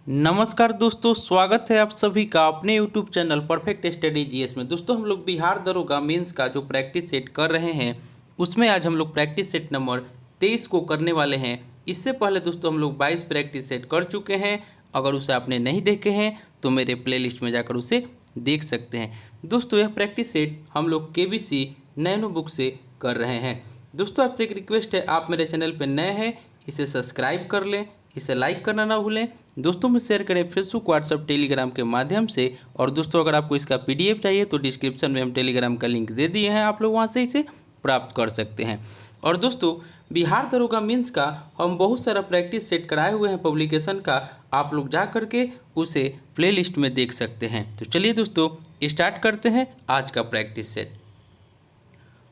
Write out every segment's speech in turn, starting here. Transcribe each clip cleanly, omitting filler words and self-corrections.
नमस्कार दोस्तों, स्वागत है आप सभी का अपने YouTube channel perfect study GS में। दोस्तों, हम लोग बिहार दरोगा मेंस का जो प्रैक्टिस सेट कर रहे हैं उसमें आज हम लोग प्रैक्टिस सेट नंबर 23 को करने वाले हैं। इससे पहले दोस्तों हम लोग 22 प्रैक्टिस सेट कर चुके हैं। अगर उसे आपने नहीं देखे हैं तो मेरे प्लेलिस्ट में जाकर उसे देख सकते हैं। दोस्तों, यह प्रैक्टिस सेट हम लोग केबीसी नैनो बुक से कर रहे हैं। दोस्तों, आपसे एक रिक्वेस्ट है, आप मेरे चैनल पर नए हैं इसे सब्सक्राइब कर लें, इसे लाइक करना ना भूलें, दोस्तों में शेयर करें फेसबुक, व्हाट्सएप, टेलीग्राम के माध्यम से। और दोस्तों, अगर आपको इसका पीडीएफ चाहिए तो डिस्क्रिप्शन में हम टेलीग्राम का लिंक दे दिए हैं, आप लोग वहां से इसे प्राप्त कर सकते हैं। और दोस्तों, बिहार दरोगा मीन्स का हम बहुत सारा प्रैक्टिस सेट कराए हुए हैं पब्लिकेशन का, आप लोग जा करके उसे प्लेलिस्ट में देख सकते हैं। तो चलिए दोस्तों, स्टार्ट करते हैं आज का प्रैक्टिस सेट।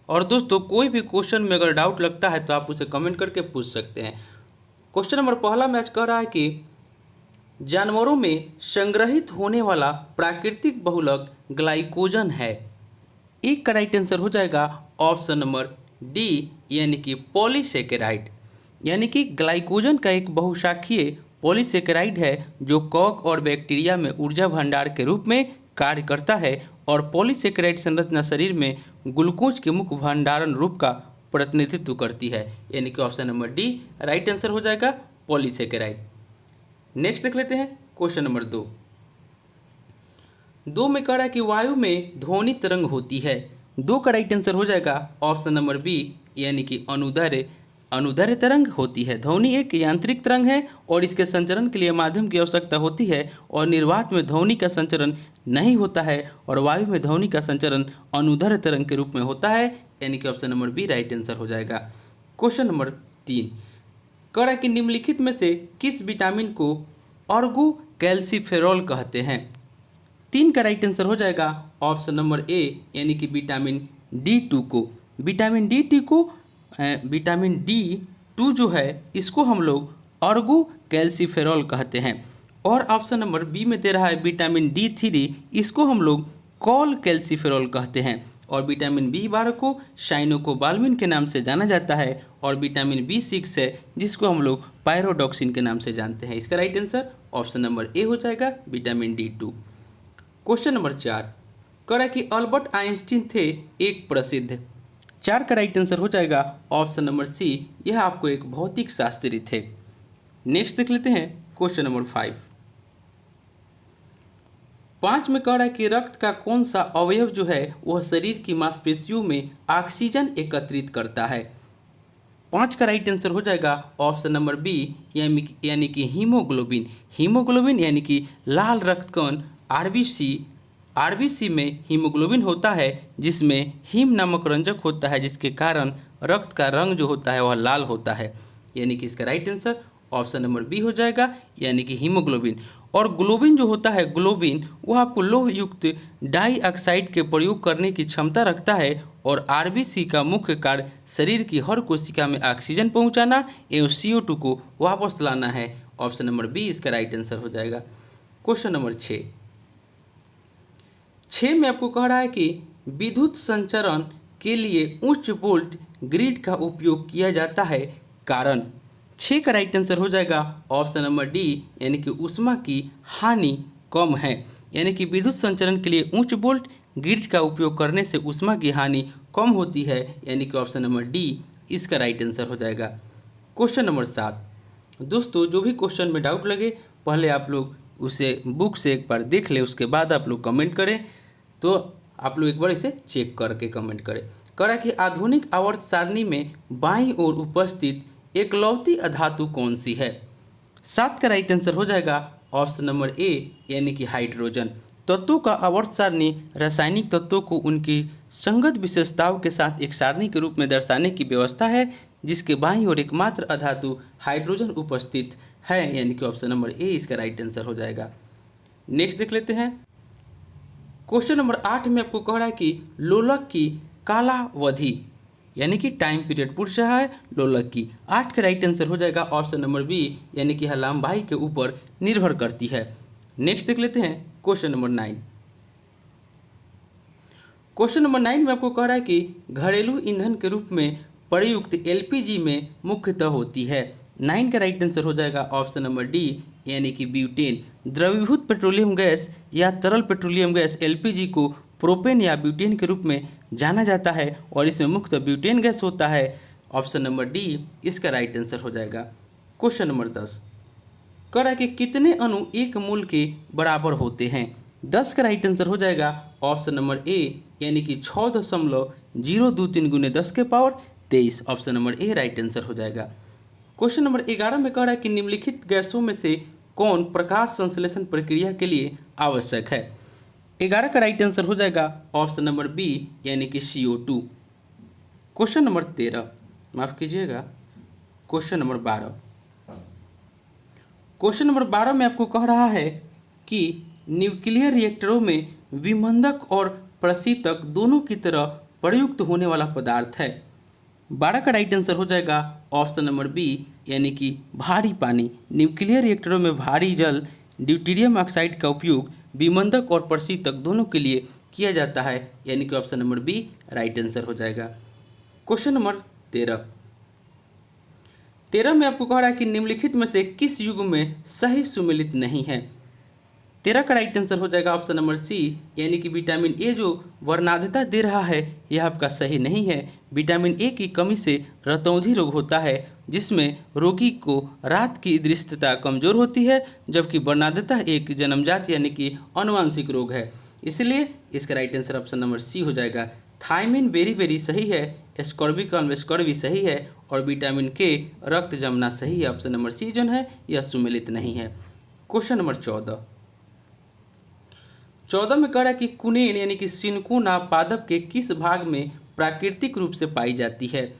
और दोस्तों, कोई भी क्वेश्चन में अगर डाउट लगता है तो आप उसे कमेंट करके पूछ सकते हैं। क्वेश्चन नंबर पहला मैच कह रहा है कि जानवरों में संग्रहित होने वाला प्राकृतिक बहुलक ग्लाइकोजन है। एक का राइट आंसर हो जाएगा ऑप्शन नंबर डी, यानी कि पॉलीसेकेराइड। यानी कि ग्लाइकोजन का एक बहुशाखीय पॉलीसेकेराइड है जो कवक और बैक्टीरिया में ऊर्जा भंडार के रूप में कार्य करता है। और पॉलीसेकेराइड संरचना शरीर में ग्लूकोज के मुख्य भंडारण रूप का प्रतिनिधित्व करती है। यानी कि option number D right answer हो जाएगा, पॉलीसेकेराइड। नेक्स्ट देख लेते हैं क्वेश्चन नंबर 2 में कह रहा है कि वायु में ध्वनि तरंग होती है। 2 का राइट आंसर हो जाएगा ऑप्शन नंबर बी, यानी कि अनुदैर्ध्य तरंग होती है। ध्वनि एक यांत्रिक तरंग है और इसके संचरण के लिए माध्यम की आवश्यकता होती है। और निर्वात में ध्वनि का संचरण नहीं होता है और वायु में ध्वनि का संचरण अनुदैर्ध्य तरंग के रूप में होता है। यानी कि option number B right answer हो जाएगा। क्वेश्चन नंबर 3 कह रहा है कि निम्नलिखित में से किस विटामिन को ऑर्गो कैल्सीफेरॉल कहते हैं। 3 का राइट आंसर हो जाएगा ऑप्शन नंबर ए, यानी कि विटामिन D2 को। विटामिन D2 जो है इसको हम लोग ऑर्गो कैल्सीफेरॉल कहते हैं। और ऑप्शन नंबर बी में दे रहा है विटामिन D3, इसको हम लोग कॉल कैल्सीफेरॉल कहते हैं। और विटामिन B12 को साइनोकोबाल्मिन के नाम से जाना जाता है। और विटामिन B6 है जिसको हम लोग पायरोडॉक्सिन के नाम से जानते हैं। इसका right answer option number A हो जाएगा, विटामिन D2। क्वेश्चन नंबर 4 कह रहा है कि अल्बर्ट आइंस्टीन थे एक प्रसिद्ध। 4 का राइट आंसर हो जाएगा ऑप्शन नंबर सी, यह आपको एक भौतिक शास्त्री थे। नेक्स्ट देख लेते हैं क्वेश्चन नंबर 5 में कह रहा है कि रक्त का कौन सा अवयव जो है वह शरीर की मांसपेशियों में ऑक्सीजन एकत्रित करता है। 5 का राइट आंसर हो जाएगा ऑप्शन नंबर बी, यानी कि हीमोग्लोबिन यानी कि लाल रक्तकण आरबीसी में हीमोग्लोबिन होता है जिसमें हीम नामक रंजक होता है, जिसके कारण रक्त का रंग जो होता है वह लाल होता है। यानी कि इसका right answer option number B हो जाएगा, यानी कि हीमोग्लोबिन। और ग्लोबिन जो होता है, ग्लोबिन वह आपको लोह युक्त डाइऑक्साइड के प्रयोग करने की क्षमता रखता है। और आरबीसी का मुख्य कार्य शरीर की हर कोशिका में ऑक्सीजन पहुंचाना एवं CO2 को वापस लाना है। ऑप्शन नंबर बी इसका राइट आंसर हो जाएगा। क्वेश्चन नंबर 6 में आपको कह रहा है कि विद्युत संचरण के लिए उच्च वोल्ट ग्रिड का उपयोग किया जाता है, कारण। 6 का राइट आंसर हो जाएगा ऑप्शन नंबर डी, यानी कि ऊष्मा की हानि कम है। यानी कि विद्युत संचरण के लिए उच्च वोल्ट ग्रिड का उपयोग करने से ऊष्मा की हानि कम होती है। यानी कि ऑप्शन नंबर डी इसका राइट आंसर हो जाएगा। क्वेश्चन नंबर 7 दोस्तों, जो भी क्वेश्चन में डाउट लगे पहले आप लोग उसे बुक से एक बार देख लें, उसके बाद आप लोग कमेंट करें। तो आप लोग एक बार इसे चेक करके कमेंट करें। कह रहा है कि आधुनिक आवर्त सारणी में बाईं ओर उपस्थित एकलौती अधातु कौन सी है। 7 का राइट आंसर हो जाएगा ऑप्शन नंबर ए, यानी कि हाइड्रोजन। तत्वों का आवर्त सारणी रासायनिक तत्वों को उनकी संगत विशेषताओं के साथ एक सारणी के रूप में दर्शाने की व्यवस्था है, जिसके बाईं ओर एकमात्र अधातु हाइड्रोजन उपस्थित है। यानी कि ऑप्शन नंबर ए इसका राइट आंसर हो जाएगा। नेक्स्ट देख लेते हैं क्वेश्चन नंबर 8 में आपको कह रहा है कि लोलक की कालावधि यानी कि टाइम पीरियड पूछ रहा है लोलक की। 8 का राइट आंसर हो जाएगा ऑप्शन नंबर बी, यानी कि लंबाई के ऊपर निर्भर करती है। नेक्स्ट देख लेते हैं क्वेश्चन नंबर 9। क्वेश्चन नंबर 9 में आपको कह रहा है कि घरेलू ईंधन के रूप में प्रयुक्त LPG में मुख्यतः होती है। 9 का राइट आंसर हो जाएगा ऑप्शन नंबर डी, यानी कि ब्यूटेन। द्रवीभूत पेट्रोलियम गैस या तरल पेट्रोलियम गैस एलपीजी को प्रोपेन या ब्यूटेन के रूप में जाना जाता है और इसमें मुख्यतः ब्यूटेन गैस होता है। ऑप्शन नंबर डी इसका राइट आंसर हो जाएगा। क्वेश्चन नंबर 10 कह रहा है कि कितने अणु एक मोल के बराबर होते हैं। 10 का राइट आंसर हो जाएगा ऑप्शन नंबर ए यानी कि 6.023 गुने 10 के power 23। Option number A right answer हो जाएगा। क्वेश्चन नंबर 11 में कह रहा है कि निम्नलिखित गैसों में से कौन प्रकाश संश्लेषण प्रक्रिया के लिए आवश्यक है। 11 का राइट आंसर हो जाएगा ऑप्शन नंबर बी यानी कि CO2। क्वेश्चन नंबर 13 माफ कीजिएगा क्वेश्चन नंबर 12। क्वेश्चन नंबर 12 में आपको कह रहा है कि न्यूक्लियर रिएक्टरों में विमंदक और प्रशीतक दोनों की तरह प्रयुक्त होने वाला पदार्थ है। 12 का राइट आंसर हो जाएगा ऑप्शन नंबर बी यानी कि भारी पानी। न्यूक्लियर रिएक्टरों में भारी जल ड्यूटेरियम ऑक्साइड का उपयोग विमंदक और प्रशीतक दोनों के लिए किया जाता है, यानी कि option number B right answer हो जाएगा। क्वेश्चन नंबर 13 में आपको कह रहा है कि निम्नलिखित में से किस युग में सही सुमेलित नहीं है। 13 का राइट आंसर हो जाएगा ऑप्शन नंबर सी यानी कि विटामिन ए जो वर्णांधता दे रहा है यह आपका सही नहीं है। विटामिन ए की कमी से रतौंधी रोग होता है जिसमें रोगी को रात की दृष्टता कमजोर होती है, जबकि वर्णांधता एक जन्मजात यानी कि आनुवांशिक रोग है। इसलिए इसका right answer option number C हो जाएगा। थायमिन वेरी सही है, एस्कॉर्बिक एस्कॉर्बी सही है और विटामिन के रक्त जमना सही है। ऑप्शन नंबर सी जो है यह सुमेलित नहीं है। क्वेश्चन नंबर 14 में कह रहा है कि कुनेन यानी कि सिनकोना पादप के किस भाग में प्राकृतिक रूप से पाई जाती है।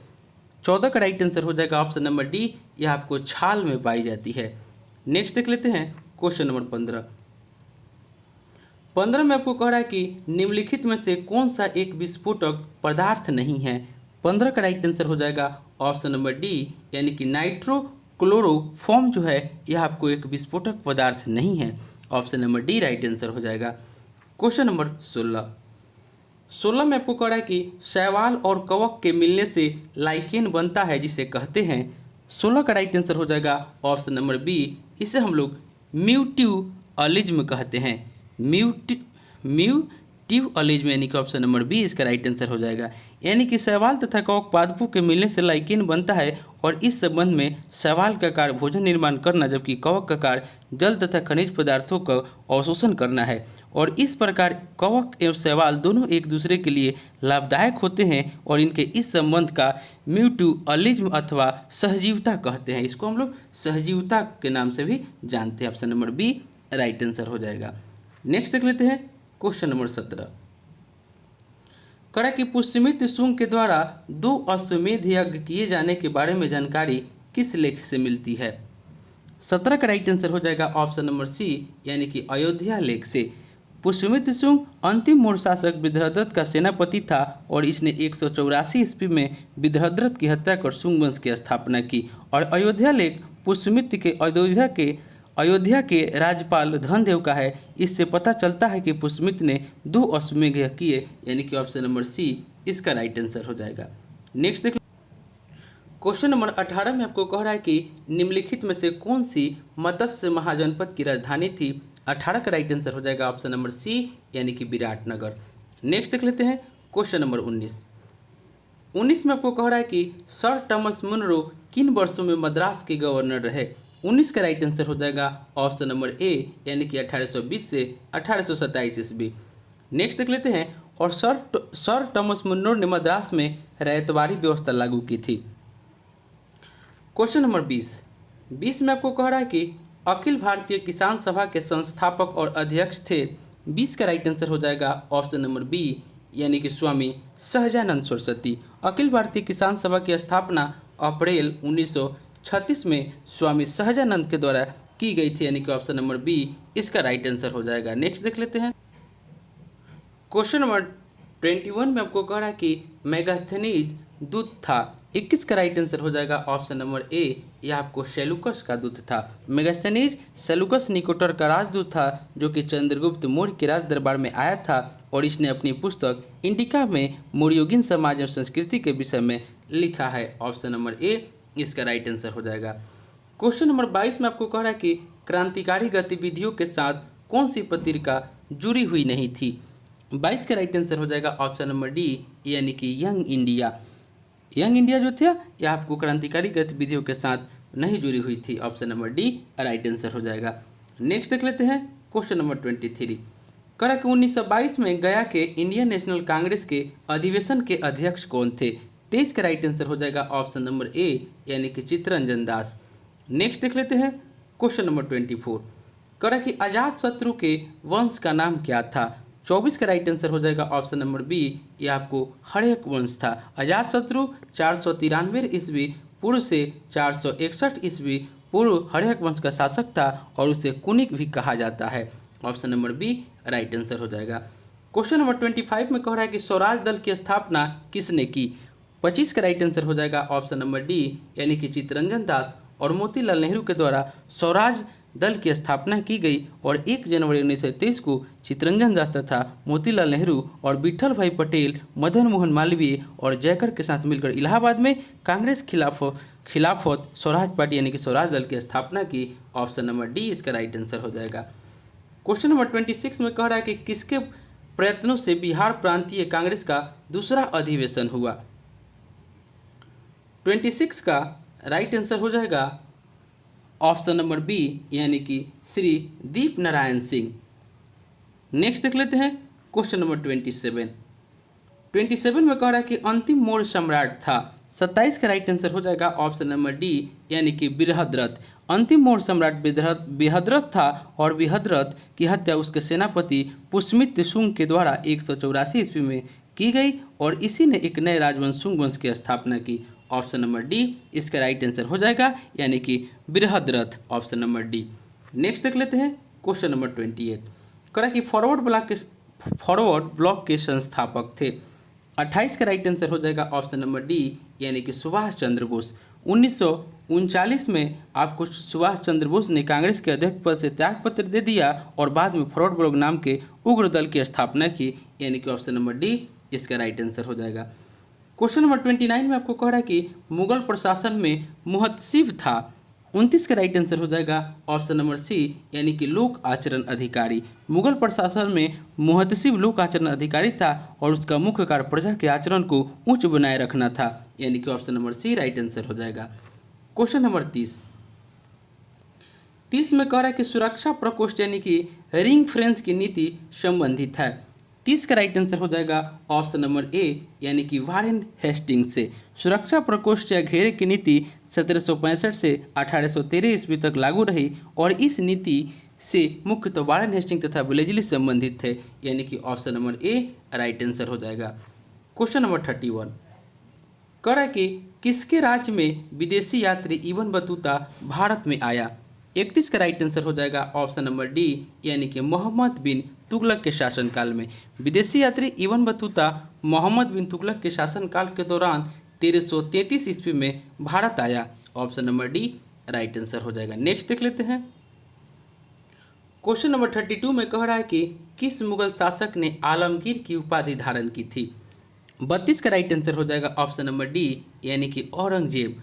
14 का राइट आंसर हो जाएगा ऑप्शन नंबर डी, यह आपको छाल में पाई जाती है। नेक्स्ट देख लेते हैं क्वेश्चन नंबर 15 में आपको कह रहा है कि निम्नलिखित में से कौन सा एक विस्फोटक पदार्थ नहीं है। 15 का राइट आंसर हो जाएगा ऑप्शन नंबर डी यानी कि नाइट्रोक्लोरोफॉर्म जो है यह आपको एक विस्फोटक पदार्थ नहीं है। Option number D right answer हो जाएगा। क्वेश्चन नंबर 16 में आपको कह रहा है कि शैवाल और कवक के मिलने से लाइकेन बनता है जिसे कहते हैं। 16 का राइट आंसर हो जाएगा ऑप्शन नंबर बी, इसे हम लोग म्यूट्यूअलिज्म कहते हैं। म्यूट्यूअलिज्म यानी कि ऑप्शन नंबर बी इसका राइट आंसर हो जाएगा। यानी कि शैवाल तथा कवक पादपों के मिलने से लाइकेन बनता है और इस संबंध में शैवाल का कार्य भोजन निर्माण करना जबकि कवक का कार्य जल तथा खनिज पदार्थों का अवशोषण करना है। और इस प्रकार कवक एवं शैवाल दोनों एक दूसरे के लिए लाभदायक होते हैं और इनके इस संबंध का म्यूट्यूअलिज्म अथवा सहजीवता कहते हैं। इसको हम लोग सहजीवता के नाम से भी जानते हैं। Option number B right answer हो जाएगा। नेक्स्ट देख लेते हैं क्वेश्चन नंबर 17। कड़ा कि पुष्यमित्र शुंग के द्वारा 2 अश्वमेध यज्ञ किए जाने के बारे में जानकारी किस लेख से मिलती है। 17 का राइट आंसर हो जाएगा ऑप्शन नंबर सी यानी कि अयोध्या लेख से। पुष्यमित्र शुंग अंतिम मौर्य शासक विदर्भदत्त का सेनापति था और इसने 184 ईस्वी में विदर्भदत्त की हत्या कर शुंग वंश की स्थापना की। और अयोध्या लेख पुष्यमित्र के अयोध्या के राज्यपाल धनदेव का है। इससे पता चलता है कि पुष्यमित्र ने 2 अश्वमेध यज्ञ किए, यानी कि ऑप्शन नंबर सी इसका राइट आंसर हो जाएगा। नेक्स्ट देख क्वेश्चन नंबर 18 में आपको कह रहा है कि निम्नलिखित में से कौन सी मत्स्य महाजनपद की राजधानी थी। 18 का राइट आंसर हो जाएगा ऑप्शन नंबर सी यानी कि विराटनगर। नेक्स्ट देख लेते हैं क्वेश्चन नंबर 19 में आपको कह रहा है कि सर टॉमस मुनरो किन वर्षों में मद्रास के गवर्नर रहे। 19 का राइट आंसर हो जाएगा ऑप्शन नंबर ए यानी कि 1820 से 1827 ईस्वी। नेक्स्ट देख लेते हैं और सर टॉमस मुनरो ने मद्रास में रैयतवाड़ी व्यवस्था लागू की थी। क्वेश्चन नंबर 20 में आपको कह रहा है कि अखिल भारतीय किसान सभा के संस्थापक और अध्यक्ष थे। 20 का राइट आंसर हो जाएगा ऑप्शन नंबर बी यानी कि स्वामी सहजानंद सरस्वती। अखिल भारतीय किसान सभा की स्थापना अप्रैल 1936 में स्वामी सहजानंद के द्वारा की गई थी, यानी कि ऑप्शन नंबर बी इसका राइट आंसर हो जाएगा। नेक्स्ट देख लेते हैं क्वेश्चन नंबर 21 में आपको कह रहा है कि मेगास्थनीज दूध था। 21 का राइट आंसर हो जाएगा ऑप्शन नंबर ए, यह आपको सेलुकस का दूध था। मेगास्थनीज सेलुकस निकोटर का राजदूत था जो कि चंद्रगुप्त मौर्य के राज दरबार में आया था और इसने अपनी पुस्तक इंडिका में मौर्योगिन समाज और संस्कृति के विषय में लिखा है। ऑप्शन नंबर ए इसका राइट आंसर हो जाएगा। क्वेश्चन नंबर 22 में आपको कह रहा है कि क्रांतिकारी गतिविधियों के साथ कौन सी पत्रिका जुड़ी हुई नहीं थी? 22 का राइट आंसर हो जाएगा ऑप्शन नंबर डी, यानी कि यंग इंडिया। यंग इंडिया जो था यह आपको क्रांतिकारी गतिविधियों के साथ नहीं जुड़ी हुई थी। Option number D right answer हो जाएगा। नेक्स्ट देख लेते हैं क्वेश्चन नंबर 23। कड़ा कि 1922 में गया के इंडियन नेशनल कांग्रेस के अधिवेशन के अध्यक्ष कौन थे? 23 का राइट आंसर हो जाएगा ऑप्शन नंबर ए, यानी कि चित्तरंजन दास। नेक्स्ट देख लेते हैं क्वेश्चन नंबर 24। कड़ा कि अजात शत्रु के वंश का नाम क्या था? 24 का राइट आंसर हो जाएगा ऑप्शन नंबर बी, ये आपको हड़यक वंश था। अजात शत्रु 493 ईस्वी पूर्व से 461 ईस्वी पूर्व हड़यक वंश का शासक था और उसे कुनिक भी कहा जाता है। Option number B right answer हो जाएगा। क्वेश्चन नंबर 25 में कह रहा है कि स्वराज दल की स्थापना किसने की? 25 का राइट आंसर हो जाएगा ऑप्शन नंबर डी, यानी कि चित्तरंजन दास और मोतीलाल नेहरू के द्वारा स्वराज दल की स्थापना की गई और 1 जनवरी 1923 को चित्तरंजन दास तथा मोतीलाल नेहरू और विट्ठल भाई पटेल, मदन मोहन मालवीय और जयकर के साथ मिलकर इलाहाबाद में कांग्रेस खिलाफत स्वराज पार्टी यानी कि स्वराज दल की स्थापना की। ऑप्शन नंबर डी इसका राइट आंसर हो जाएगा। क्वेश्चन नंबर 26 में कह रहा है कि किसके प्रयत्नों से बिहार प्रांतीय कांग्रेस का दूसरा अधिवेशन हुआ? 26 का राइट आंसर हो जाएगा ऑप्शन नंबर बी, यानी कि श्री दीप नारायण सिंह। नेक्स्ट देख लेते हैं क्वेश्चन नंबर 27 में कह रहा है कि अंतिम मौर्य सम्राट था। 27 का राइट आंसर हो जाएगा ऑप्शन नंबर डी, यानी कि बृहद्रथ। अंतिम मौर्य सम्राट बृहद्रथ था और बृहद्रथ की हत्या उसके सेनापति पुष्यमित्र शुंग के द्वारा 184 ईस्वी में की गई और इसी ने एक नए राजवंश शुंग वंश की स्थापना की। ऑप्शन नंबर डी इसका राइट आंसर हो जाएगा, यानी कि Brihadratha. Option number D. Next देख लेते हैं क्वेश्चन नंबर 28। करा कि फॉरवर्ड ब्लॉक के संस्थापक थे। 28 का राइट आंसर हो जाएगा ऑप्शन नंबर डी, यानी कि सुभाष चंद्र बोस। 1939 में आपको सुभाष चंद्र बोस ने कांग्रेस के अध्यक्ष पद से त्यागपत्र दे दिया और बाद में फॉरवर्ड ब्लॉक नाम के उग्र दल की स्थापना की, यानी कि ऑप्शन नंबर डी इसका राइट आंसर हो जाएगा। क्वेश्चन नंबर 29 में आपको कह रहा है कि मुगल प्रशासन में मुहतसिब था। 29 का राइट आंसर हो जाएगा ऑप्शन नंबर सी, यानी कि लोक आचरण अधिकारी। मुगल प्रशासन में मुहतसिब लोक आचरण अधिकारी था और उसका मुख्य कार्य प्रजा के आचरण को उच्च बनाए रखना था, यानी कि option number C right answer हो जाएगा। क्वेश्चन नंबर 30 में कह रहा है कि सुरक्षा प्रकोष्ठ यानी कि रिंग फ्रेंच की नीति संबंधित है। 30 का राइट आंसर हो जाएगा ऑप्शन नंबर ए, यानी कि वारेन हेस्टिंग से। सुरक्षा प्रकोष्ठ या घेरे की नीति 1765 से 1813 ईस्वी तक लागू रही और इस नीति से मुख्यतः वारेन हेस्टिंग तथा वेलेस्ली संबंधित थे, यानी कि option number A right answer हो जाएगा। क्वेश्चन नंबर 31 कह रहा है कि किसके राज्य में विदेशी यात्री इब्न बतूता भारत में आया? 31 का राइट आंसर हो जाएगा ऑप्शन नंबर डी, यानी कि मोहम्मद बिन तुगलक के शासनकाल में। विदेशी यात्री इब्न बतूता मोहम्मद बिन तुगलक के शासनकाल के दौरान 1333 ईस्वी में भारत आया। Option number D right answer हो जाएगा। नेक्स्ट देख लेते हैं क्वेश्चन नंबर 32 में कह रहा है कि किस मुगल शासक ने आलमगीर की उपाधि धारण की थी? 32 का राइट आंसर हो जाएगा ऑप्शन नंबर डी, यानी कि औरंगजेब।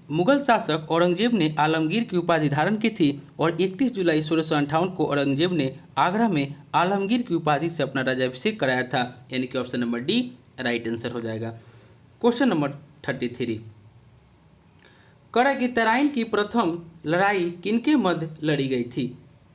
मुगल शासक औरंगजेब ने आलमगीर की उपाधि धारण की थी और 31 जुलाई 1658 को औरंगजेब ने आगरा में आलमगीर की उपाधि से अपना राज्याभिषेक कराया था, यानी कि option number D right answer हो जाएगा। क्वेश्चन नंबर 33 करा कि तराइन की प्रथम लड़ाई किनके मध्य लड़ी गई थी?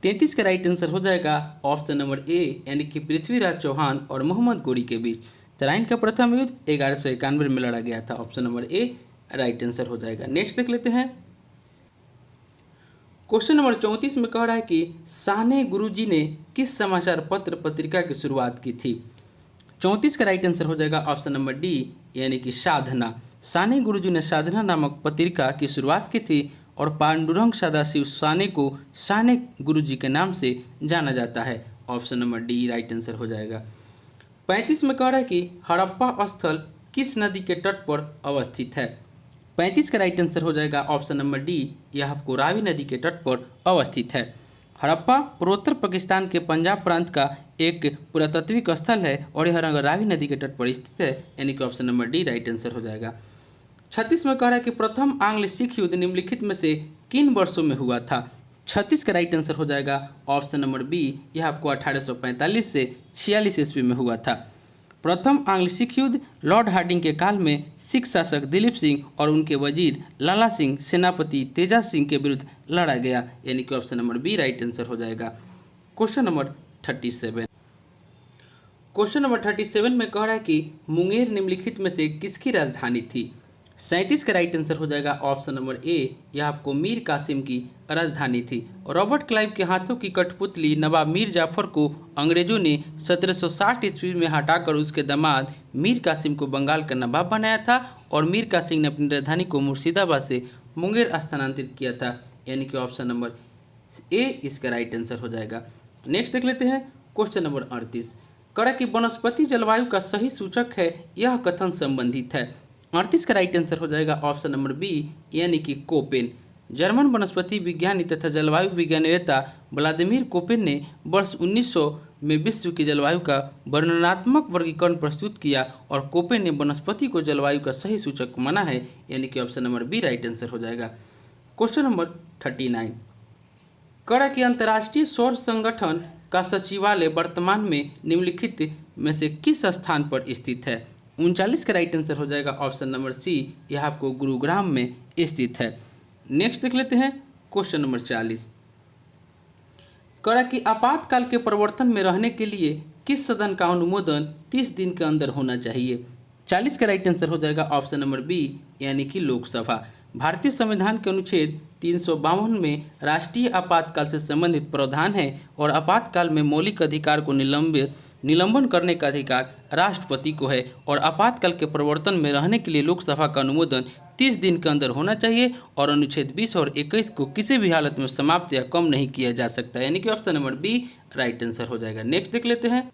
33 का राइट आंसर हो जाएगा ऑप्शन नंबर ए, यानी कि पृथ्वीराज चौहान और मोहम्मद गोरी के बीच। तराइन का प्रथम युद्ध 1191 में लड़ा गया था। Option number A right answer हो जाएगा। नेक्स्ट देख लेते हैं क्वेश्चन नंबर 34 में कह रहा है कि साहने गुरुजी ने किस समाचार पत्र पत्रिका की शुरुआत की थी? 34 का राइट आंसर हो जाएगा ऑप्शन नंबर डी, यानी कि साधना। साहने गुरुजी ने साधना नामक पत्रिका की शुरुआत की थी और पांडुरंग सदाशिव साहने को साहने गुरुजी के नाम से जाना जाता है। Option number D right answer हो जाएगा। 35 में कह रहा है कि हड़प्पा स्थल किस नदी के तट पर अवस्थित है? 35 का राइट आंसर हो जाएगा ऑप्शन नंबर डी, यह आपको रावी नदी के तट पर अवस्थित है। हड़प्पा पूर्वोत्तर पाकिस्तान के पंजाब प्रांत का एक पुरातात्विक स्थल है और यह रावी नदी के तट पर स्थित है, यानी कि option number D right answer हो जाएगा। 36 में कह रहा है कि प्रथम आंग्ल सिख युद्ध निम्नलिखित में से किन वर्षों में हुआ था? 36 का राइट आंसर हो जाएगा ऑप्शन नंबर बी, यह आपको 1845 से 46 ईस्वी में हुआ था। प्रथम आंग्ल सिख युद्ध लॉर्ड हार्डिंग के काल में सिख शासक दिलीप सिंह और उनके वजीर लाला सिंह सेनापति तेजा सिंह के विरुद्ध लड़ा गया, यानी कि option number B right answer हो जाएगा। Question number 37। क्वेश्चन नंबर 37 में कह रहा है कि मुंगेर निम्नलिखित में से किसकी राजधानी थी। 37 का राइट आंसर हो जाएगा ऑप्शन नंबर ए, यह आपको मीर कासिम की राजधानी थी। रॉबर्ट क्लाइव के हाथों की कठपुतली नवाब मीर जाफर को अंग्रेजों ने 1760 ईस्वी में हटाकर उसके दामाद मीर कासिम को बंगाल का नवाब बनाया था और मीर कासिम ने अपनी राजधानी को मुर्शिदाबाद से मुंगेर स्थानांतरित किया था, यानी कि ऑप्शन नंबर ए इसका राइट आंसर हो जाएगा। नेक्स्ट देख लेते हैं क्वेश्चन नंबर 38। कड़ा कि वनस्पति जलवायु का सही सूचक है, यह कथन संबंधित है। 38 का राइट आंसर हो जाएगा ऑप्शन नंबर बी, यानी कि कोपेन। जर्मन वनस्पति विज्ञानी तथा जलवायु विज्ञानवेत्ता व्लादिमीर कोपेन ने वर्ष 1900 में विश्व की जलवायु का वर्णनात्मक वर्गीकरण प्रस्तुत किया और कोपेन ने वनस्पति को जलवायु का सही सूचक माना है, यानी कि option number B right answer हो जाएगा। Question number 39। कड़ा कि अंतर्राष्ट्रीय सौर संगठन का सचिवालय वर्तमान में निम्नलिखित में से किस स्थान पर स्थित है। 39 का राइट आंसर हो जाएगा ऑप्शन नंबर सी, यह आपको गुरुग्राम में स्थित है। नेक्स्ट देख लेते हैं क्वेश्चन नंबर 40। कड़ा कि आपातकाल के प्रवर्तन में रहने के लिए किस सदन का अनुमोदन 30 दिन के अंदर होना चाहिए। 40 का राइट आंसर हो जाएगा ऑप्शन नंबर बी, यानी कि लोकसभा। भारतीय संविधान के अनुच्छेद 352 में राष्ट्रीय आपातकाल से संबंधित प्रावधान है और आपातकाल में मौलिक अधिकार को निलंबन करने का अधिकार राष्ट्रपति को है और आपातकाल के प्रवर्तन में रहने के लिए लोकसभा का अनुमोदन 30 दिन के अंदर होना चाहिए और अनुच्छेद 20 और 21 को किसी भी हालत में समाप्त या कम नहीं किया जा सकता, यानी कि option number B right answer हो जाएगा। नेक्स्ट देख लेते हैं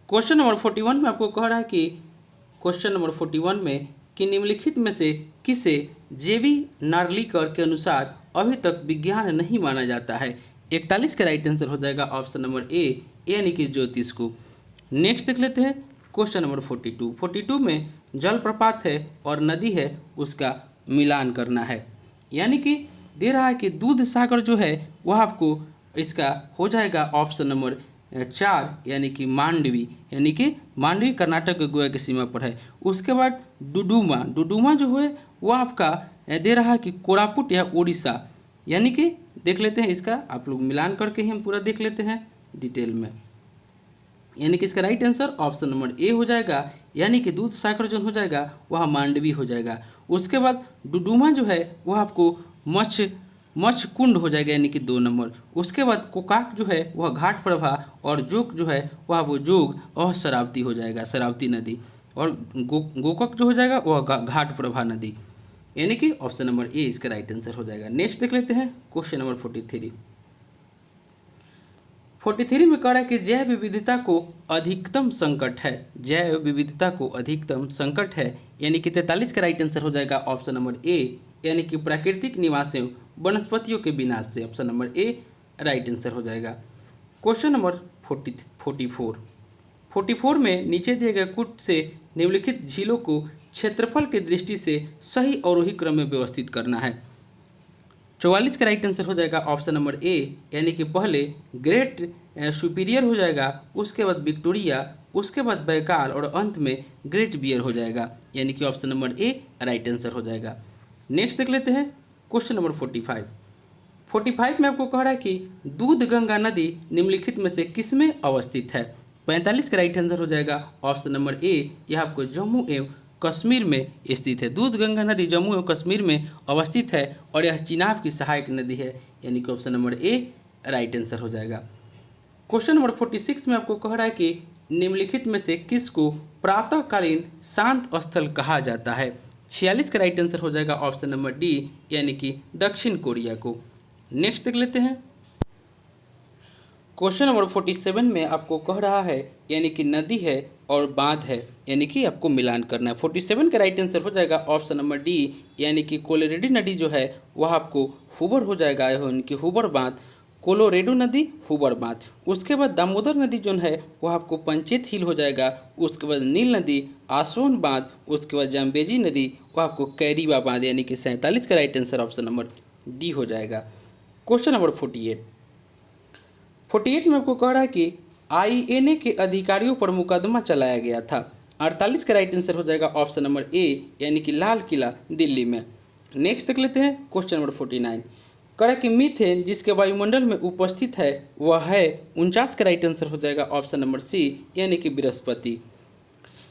क्वेश्चन नंबर 41 में आपको कह रहा है कि क्वेश्चन नंबर 41 में कि निम्नलिखित में से किसे जेवी नार्लिकर के अनुसार अभी तक विज्ञान नहीं माना जाता है। 41 का राइट आंसर हो जाएगा ऑप्शन नंबर ए, यानी कि ज्योतिष को। नेक्स्ट देख लेते हैं क्वेश्चन नंबर 42। 42 में जलप्रपात है और नदी है, उसका मिलान करना है, यानी कि दे रहा है कि दूध सागर जो है वह आपको इसका हो जाएगा ऑप्शन नंबर 4, यानी कि मांडवी, यानी कि मांडवी कर्नाटक के गोवा की सीमा पर है। उसके बाद डुडुमा जो है वो आपका दे रहा है कि कोरापुट या उड़ीसा, यानी कि देख लेते हैं इसका आप लोग मिलान करके ही हम पूरा देख लेते हैं डिटेल में, यानी कि इसका right answer option number A हो जाएगा, यानी कि दूध सागर जो हो जाएगा वह मांडवी हो जाएगा। उसके बाद डुडुमा जो है वह आपको मत्स्य कुंड हो जाएगा, यानी कि 2 नंबर। उसके बाद कोकाक जो है वह घाट प्रभा और जोग जो है वह वो जोग और शरावती हो जाएगा, शरावती नदी, और गोकक जो हो जाएगा वह घाट प्रभा नदी, यानी कि ऑप्शन नंबर ए इसका राइट आंसर हो जाएगा। नेक्स्ट देख लेते हैं क्वेश्चन नंबर 43। 43 में कह रहा है कि जैव विविधता को अधिकतम संकट है, जैव विविधता को अधिकतम संकट है, यानी कि 43 का राइट आंसर हो जाएगा ऑप्शन नंबर ए, यानी कि प्राकृतिक निवास एवं वनस्पतियों के विनाश से, option number A right answer हो जाएगा। क्वेश्चन नंबर 44 में नीचे दिए गए कुट से निम्नलिखित झीलों को क्षेत्रफल की दृष्टि से सही अवरोही क्रम में व्यवस्थित करना है। 44 का राइट आंसर हो जाएगा ऑप्शन नंबर ए, यानी कि पहले ग्रेट सुपीरियर हो जाएगा, उसके बाद विक्टोरिया, उसके बाद बैकाल और अंत में ग्रेट बियर हो जाएगा, यानी कि option number A right answer हो जाएगा। नेक्स्ट देख लेते हैं क्वेश्चन नंबर 45 में आपको कह रहा है कि दूध गंगा नदी निम्नलिखित में से किसमें अवस्थित है। 45 का राइट आंसर हो जाएगा ऑप्शन नंबर ए, यह आपको जम्मू एवं कश्मीर में स्थित है। दूध गंगा नदी जम्मू एवं कश्मीर में अवस्थित है और यह चिनाब की सहायक नदी है, यानी कि option number A right answer हो जाएगा। क्वेश्चन नंबर 46 में आपको कह रहा है कि निम्नलिखित में से किसको प्रातःकालीन शांत स्थल कहा जाता है। 46 का राइट आंसर हो जाएगा ऑप्शन नंबर डी, यानी कि दक्षिण कोरिया को। नेक्स्ट देख लेते हैं क्वेश्चन नंबर 47 में आपको कह रहा है यानी कि नदी है और बांध है, यानी कि आपको मिलान करना है। 47 का राइट आंसर हो जाएगा ऑप्शन नंबर डी, यानी कि कोलोरेडो नदी जो है वह आपको हुबर हो जाएगा, यानी कि हुबर बांध, कोलोरेडो नदी हुबर बांध। उसके बाद दामोदर नदी जो है वह आपको पंचेत हिल हो जाएगा। उसके बाद नील नदी आसोन बांध, उसके बाद जाम्बेजी नदी वह आपको कैरीबा बांध, यानी कि 47 का right answer option number D हो जाएगा। क्वेश्चन नंबर 48 में आपको कह रहा है कि INA के अधिकारियों पर मुकदमा चलाया गया था। 48 का राइट आंसर हो जाएगा ऑप्शन नंबर ए, यानी कि लाल किला दिल्ली में। नेक्स्ट देख लेते हैं क्वेश्चन नंबर 49। कह रहा है कि मीथेन जिसके वायुमंडल में उपस्थित है वह है 49 का राइट आंसर हो जाएगा ऑप्शन नंबर सी, यानी कि बृहस्पति।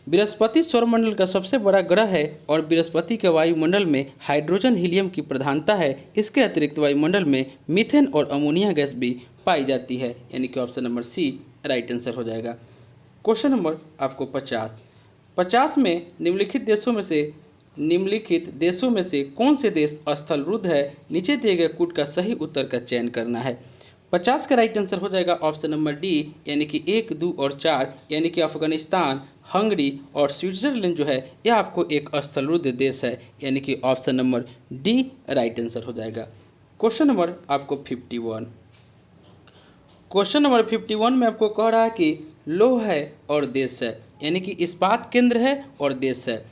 बृहस्पति सौरमंडल का सबसे बड़ा ग्रह है और बृहस्पति के वायुमंडल में हाइड्रोजन हीलियम की प्रधानता है। इसके अतिरिक्त वायुमंडल में मीथेन और अमोनिया गैस भी पाई जाती है, यानी कि option number C right answer हो जाएगा। क्वेश्चन नंबर आपको 50 में निम्नलिखित देशों में से कौन से देश स्थल रुद्ध है? नीचे दिए गए कूट का सही उत्तर का चयन करना है। 50 का राइट आंसर हो जाएगा ऑप्शन नंबर डी, यानी कि 1, 2 और 4, यानी कि अफगानिस्तान, हंगरी और स्विट्जरलैंड जो है यह आपको एक स्थलरुद्ध देश है, यानी कि option number D right answer हो जाएगा। क्वेश्चन नंबर आपको 51। क्वेश्चन नंबर 51 में आपको कह रहा है कि लोह है और देश है, यानी कि इस्पात केंद्र है और देश है,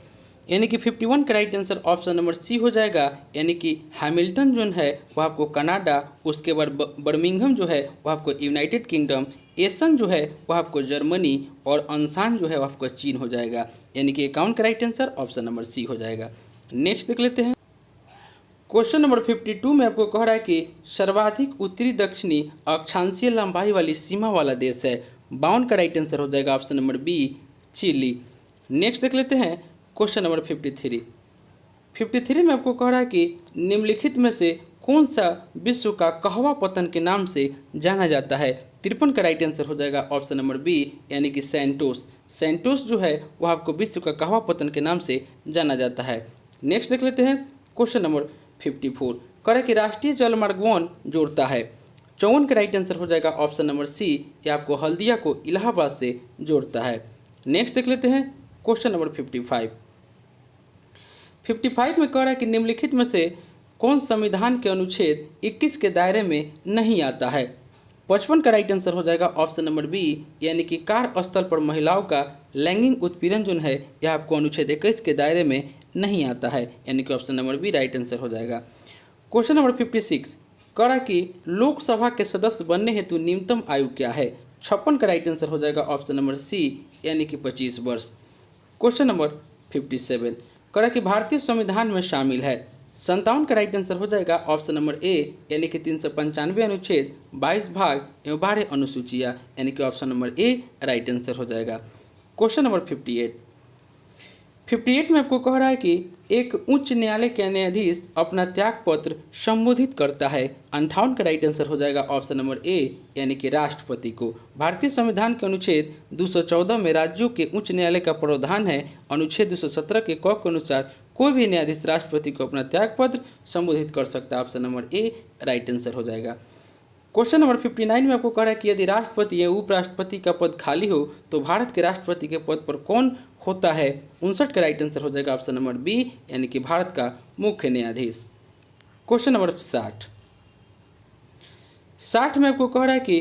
यानी कि 51 का right answer option number C हो जाएगा, यानी कि हैमिल्टन जो है वह आपको कनाडा, उसके बाद बर्मिंघम जो है वह आपको यूनाइटेड किंगडम, एसन जो है वह आपको जर्मनी और अनसान जो है वह आपको चीन हो जाएगा, यानी कि 51 का right answer option number C हो जाएगा। नेक्स्ट देख लेते हैं क्वेश्चन नंबर 52 में आपको कह रहा है कि सर्वाधिक उत्तरी दक्षिणी अक्षांशीय लंबाई वाली सीमा वाला देश है। 52 का राइट आंसर हो जाएगा option number B, chilli. Next देख लेते हैं क्वेश्चन नंबर 53 में आपको कह रहा है कि निम्नलिखित में से कौन सा विश्व का कहवा पतन के नाम से जाना जाता है? 53 का राइट आंसर हो जाएगा ऑप्शन नंबर बी, यानी कि सैंटोस जो है वह आपको विश्व का कहवा पतन के नाम से जाना जाता है। नेक्स्ट देख लेते हैं क्वेश्चन नंबर 54। कह रहा है कि राष्ट्रीय जलमार्ग 1 जोड़ता है। 54 का राइट आंसर हो जाएगा ऑप्शन नंबर सी, ये आपको हल्दिया को इलाहाबाद से जोड़ता है। नेक्स्ट देख लेते हैं क्वेश्चन नंबर 55 में कह रहा है कि निम्नलिखित में से कौन संविधान के अनुच्छेद 21 के दायरे में नहीं आता है? 55 का राइट आंसर हो जाएगा ऑप्शन नंबर बी, यानी कि कार्यस्थल पर महिलाओं का लैंगिक उत्पीड़न जो है यह आपको अनुच्छेद 21 के दायरे में नहीं आता है, यानी कि option number B right answer हो जाएगा। क्वेश्चन नंबर 56 कह रहा है कि लोकसभा के सदस्य बनने हेतु न्यूनतम आयु क्या है? 56 का राइट आंसर हो जाएगा ऑप्शन नंबर सी, यानी कि 25 वर्ष। क्वेश्चन नंबर 57 कह रहा है कि भारतीय संविधान में शामिल है। 57 का राइट आंसर हो जाएगा ऑप्शन नंबर ए, यानी कि 395 अनुच्छेद, 22 भाग एवं 12 अनुसूचियाँ, यानी कि option number A right answer हो जाएगा। क्वेश्चन नंबर 58 में आपको कह रहा है कि एक उच्च न्यायालय के न्यायाधीश अपना त्यागपत्र संबोधित करता है। 58 का राइट आंसर हो जाएगा ऑप्शन नंबर ए, यानी कि राष्ट्रपति को। भारतीय संविधान के अनुच्छेद 214 में राज्यों के उच्च न्यायालय का प्रावधान है। अनुच्छेद 217 के क के अनुसार कोई भी न्यायाधीश राष्ट्रपति को अपना त्यागपत्र संबोधित कर सकता है। Option number A right answer हो जाएगा। क्वेश्चन नंबर 59 में आपको कह रहा है कि यदि राष्ट्रपति या उपराष्ट्रपति का पद खाली हो तो भारत के राष्ट्रपति के पद पर कौन होता है? 59 का राइट आंसर हो जाएगा ऑप्शन नंबर बी, यानी कि भारत का मुख्य न्यायाधीश। क्वेश्चन नंबर 60 में आपको कह रहा है कि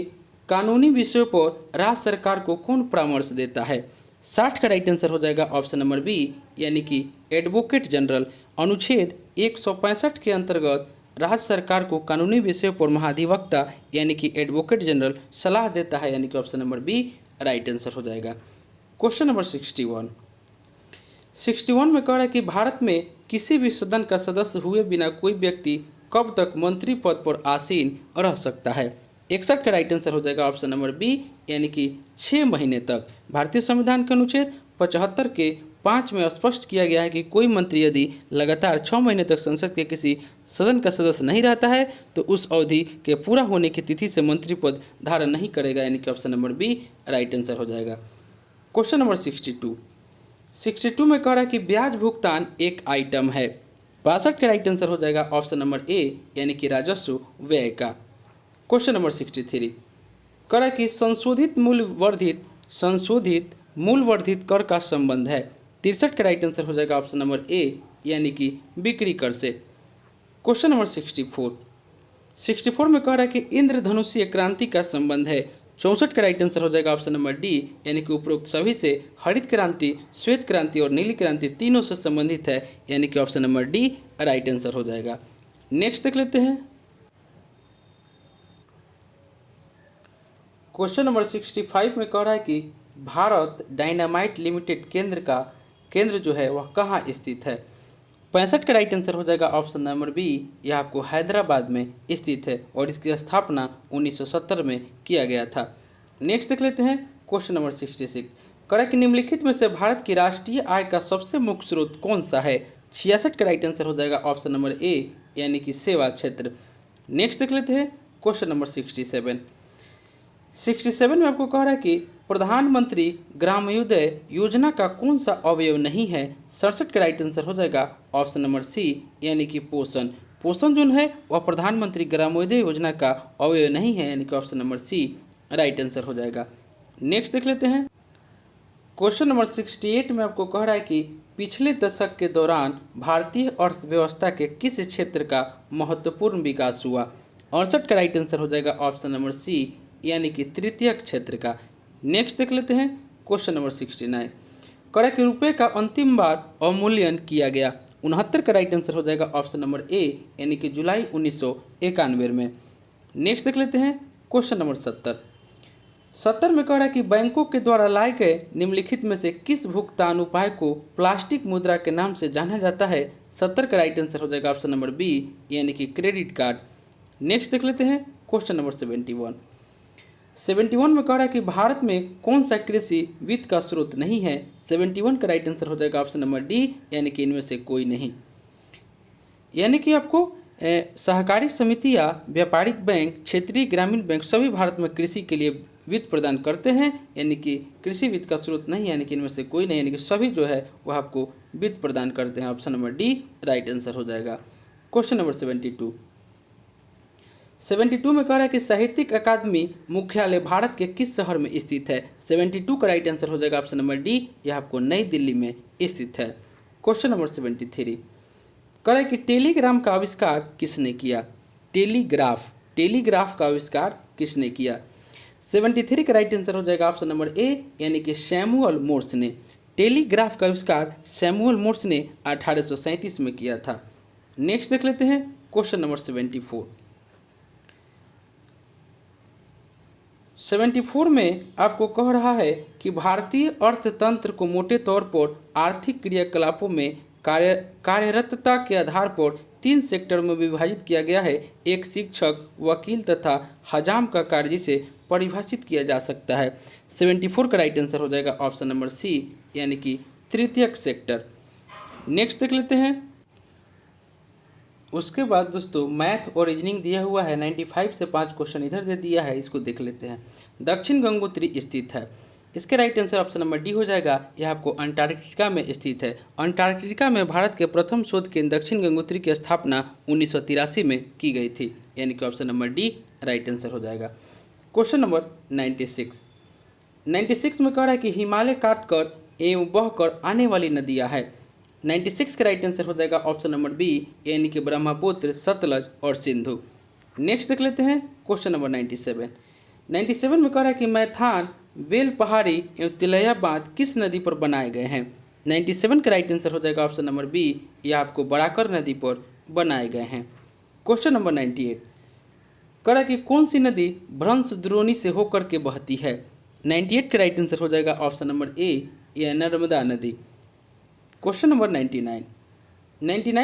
कानूनी विषयों पर राज्य सरकार को कौन परामर्श देता है? 60 का राइट आंसर हो जाएगा ऑप्शन नंबर बी, यानी कि एडवोकेट जनरल। अनुच्छेद 165 के अंतर्गत राज्य सरकार को कानूनी विषयों पर महाधिवक्ता यानी कि एडवोकेट जनरल सलाह देता है, यानी कि option number B right answer हो जाएगा। क्वेश्चन नंबर 61 में कह रहा है कि भारत में किसी भी सदन का सदस्य हुए बिना कोई व्यक्ति कब तक मंत्री पद पर आसीन रह सकता है? 61 का राइट आंसर हो जाएगा ऑप्शन नंबर बी, यानी कि 6 महीने तक। भारतीय संविधान के अनुच्छेद 75 के 5 में स्पष्ट किया गया है कि कोई मंत्री यदि लगातार 6 महीने तक संसद के किसी सदन का सदस्य नहीं रहता है तो उस अवधि के पूरा होने की तिथि से मंत्री पद धारण नहीं करेगा, यानी कि option number B right answer हो जाएगा। क्वेश्चन नंबर 62 में कह रहा है कि ब्याज भुगतान एक आइटम है। 62 का राइट आंसर हो जाएगा ऑप्शन नंबर ए, यानी कि राजस्व व्यय का। क्वेश्चन नंबर 63 कह रहा है कि संशोधित मूल वर्धित कर का संबंध है। 63 का राइट आंसर हो जाएगा ऑप्शन नंबर ए, यानी कि बिक्री कर से। क्वेश्चन नंबर 64 में कह रहा है कि इंद्रधनुषीय क्रांति का संबंध है। 64 का राइट आंसर हो जाएगा ऑप्शन नंबर डी, यानी कि उपरोक्त सभी से हरित क्रांति, श्वेत क्रांति और नीली क्रांति तीनों से संबंधित है, यानी कि option number D right answer हो जाएगा। नेक्स्ट देख लेते हैं क्वेश्चन नंबर 65 में कह रहा है कि भारत डायनामाइट लिमिटेड केंद्र जो है वह कहाँ स्थित है। 65 का राइट आंसर हो जाएगा ऑप्शन नंबर बी, यह आपको हैदराबाद में स्थित है और इसकी स्थापना 1970 में किया गया था। नेक्स्ट देख लेते हैं क्वेश्चन नंबर 66। कह कि निम्नलिखित में से भारत की राष्ट्रीय आय का सबसे मुख्य स्रोत कौन सा है। 66 का राइट आंसर हो जाएगा ऑप्शन नंबर ए, यानी कि सेवा क्षेत्र। नेक्स्ट देख लेते हैं क्वेश्चन नंबर 67 में आपको कह रहा है कि प्रधानमंत्री ग्रामोदय योजना का कौन सा अवयव नहीं है। 67 का राइट आंसर हो जाएगा ऑप्शन नंबर सी, यानी कि पोषण जो है वह प्रधानमंत्री ग्रामोदय योजना का अवयव नहीं है, यानी कि option number C right answer हो जाएगा। नेक्स्ट देख लेते हैं क्वेश्चन नंबर 68 में आपको कह रहा है कि पिछले दशक के दौरान भारतीय अर्थव्यवस्था के किस क्षेत्र का महत्वपूर्ण विकास हुआ। 68 का राइट आंसर हो जाएगा ऑप्शन नंबर सी, यानी कि तृतीयक क्षेत्र का। नेक्स्ट देख लेते हैं क्वेश्चन नंबर 69। कह कि रुपये का अंतिम बार अवमूल्यन किया गया। 69 का राइट आंसर हो जाएगा ऑप्शन नंबर ए, यानी कि जुलाई 1991 में। नेक्स्ट देख लेते हैं क्वेश्चन नंबर 70 में कह रहा है कि बैंकों के द्वारा लाए गए निम्नलिखित में से किस भुगतान उपाय को प्लास्टिक मुद्रा के नाम से जाना जाता है। 70 का राइट आंसर हो जाएगा ऑप्शन नंबर बी, यानी कि क्रेडिट कार्ड। नेक्स्ट देख लेते हैं क्वेश्चन नंबर 71 में कह रहा है कि भारत में कौन सा कृषि वित्त का स्रोत नहीं है। 71 का राइट आंसर हो जाएगा ऑप्शन नंबर डी, यानी कि इनमें से कोई नहीं। यानी कि आपको सहकारी समिति या व्यापारिक बैंक, क्षेत्रीय ग्रामीण बैंक सभी भारत में कृषि के लिए वित्त प्रदान करते हैं, यानी कि कृषि वित्त का स्रोत नहीं, यानी कि इनमें से कोई नहीं, यानी कि सभी जो है वह आपको वित्त प्रदान करते हैं। Option number D right answer हो जाएगा। क्वेश्चन नंबर 72 में कह रहा है कि साहित्यिक अकादमी मुख्यालय भारत के किस शहर में स्थित है। 72 का राइट आंसर हो जाएगा ऑप्शन नंबर डी, यह आपको नई दिल्ली में स्थित है। क्वेश्चन नंबर 73 कह रहा है कि टेलीग्राम का आविष्कार किसने किया। टेलीग्राफ का आविष्कार किसने किया। 73 का राइट आंसर हो जाएगा ऑप्शन नंबर ए, यानी कि सैमुअल मोर्स ने। टेलीग्राफ का आविष्कार सैमुअल मोर्स ने 1837 में किया था। नेक्स्ट देख लेते हैं क्वेश्चन नंबर 74 में आपको कह रहा है कि भारतीय अर्थतंत्र को मोटे तौर पर आर्थिक क्रियाकलापों में कार्यरतता के आधार पर 3 सेक्टर में विभाजित किया गया है। एक शिक्षक, वकील तथा हजाम का कार्य जिसे परिभाषित किया जा सकता है। 74 का राइट आंसर हो जाएगा ऑप्शन नंबर सी, यानी कि तृतीयक सेक्टर। नेक्स्ट देख लेते हैं। उसके बाद दोस्तों मैथ और रीजनिंग दिया हुआ है। 95 से 5 क्वेश्चन इधर दे दिया है, इसको देख लेते हैं। दक्षिण गंगोत्री स्थित है, इसके right answer option number D हो जाएगा। यह आपको अंटार्कटिका में स्थित है। अंटार्कटिका में भारत के प्रथम शोध केंद्र दक्षिण गंगोत्री की स्थापना 1983 में की गई थी, यानी कि option number D right answer हो जाएगा। क्वेश्चन नंबर 96 में कह रहा है कि हिमालय काटकर एवं बहकर आने वाली नदियाँ है। 96 का राइट आंसर हो जाएगा ऑप्शन नंबर बी, यानी कि ब्रह्मपुत्र, सतलज और सिंधु। नेक्स्ट देख लेते हैं क्वेश्चन नंबर 97 में कह रहा है कि मैथान, वेल पहाड़ी एवं तिलैया बांध किस नदी पर बनाए गए हैं। 97 का राइट आंसर हो जाएगा ऑप्शन नंबर बी, यह आपको बराकर नदी पर बनाए गए हैं। क्वेश्चन नंबर 98 कह रहा है कि कौन सी नदी भ्रंश द्रोणी से होकर के बहती है। 98 का राइट आंसर हो जाएगा ऑप्शन नंबर ए, यह नर्मदा नदी। क्वेश्चन नंबर 99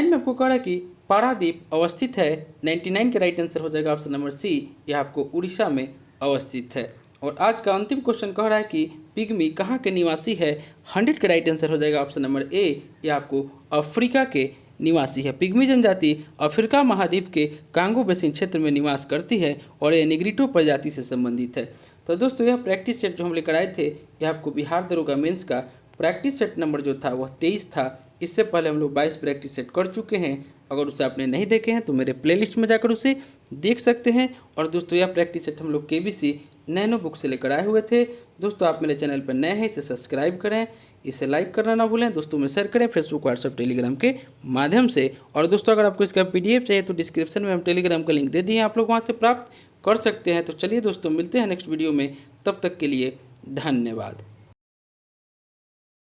में आपको कह रहा है कि पारादीप अवस्थित है। 99 का राइट आंसर हो जाएगा ऑप्शन नंबर सी, यह आपको उड़ीसा में अवस्थित है। और आज का अंतिम क्वेश्चन कह रहा है कि पिग्मी कहाँ के निवासी है। 100 का राइट आंसर हो जाएगा ऑप्शन नंबर ए, यह आपको अफ्रीका के निवासी है। पिग्मी जनजाति अफ्रीका महाद्वीप के कांगो बेसिन क्षेत्र में निवास करती है और यह निग्रिटो प्रजाति से संबंधित है। तो दोस्तों यह प्रैक्टिस सेट जो हम लेकर आए थे, यह आपको बिहार दरोगा मेंस का प्रैक्टिस सेट नंबर जो था वह 23 था। इससे पहले हम लोग 22 प्रैक्टिस सेट कर चुके हैं। अगर उसे आपने नहीं देखे हैं तो मेरे प्लेलिस्ट में जाकर उसे देख सकते हैं। और दोस्तों यह प्रैक्टिस सेट हम लोग KBC नैनो बुक से लेकर आए हुए थे। दोस्तों आप मेरे चैनल पर नए हैं, इसे सब्सक्राइब करें, इसे लाइक करना ना भूलें, दोस्तों में शेयर करें फेसबुक, व्हाट्सएप, टेलीग्राम के माध्यम से। और दोस्तों अगर आपको इसका PDF चाहिए तो डिस्क्रिप्शन में हम टेलीग्राम का लिंक दे दिए हैं, आप लोग वहाँ से प्राप्त कर सकते हैं। तो चलिए दोस्तों मिलते हैं नेक्स्ट वीडियो में, तब तक के लिए धन्यवाद।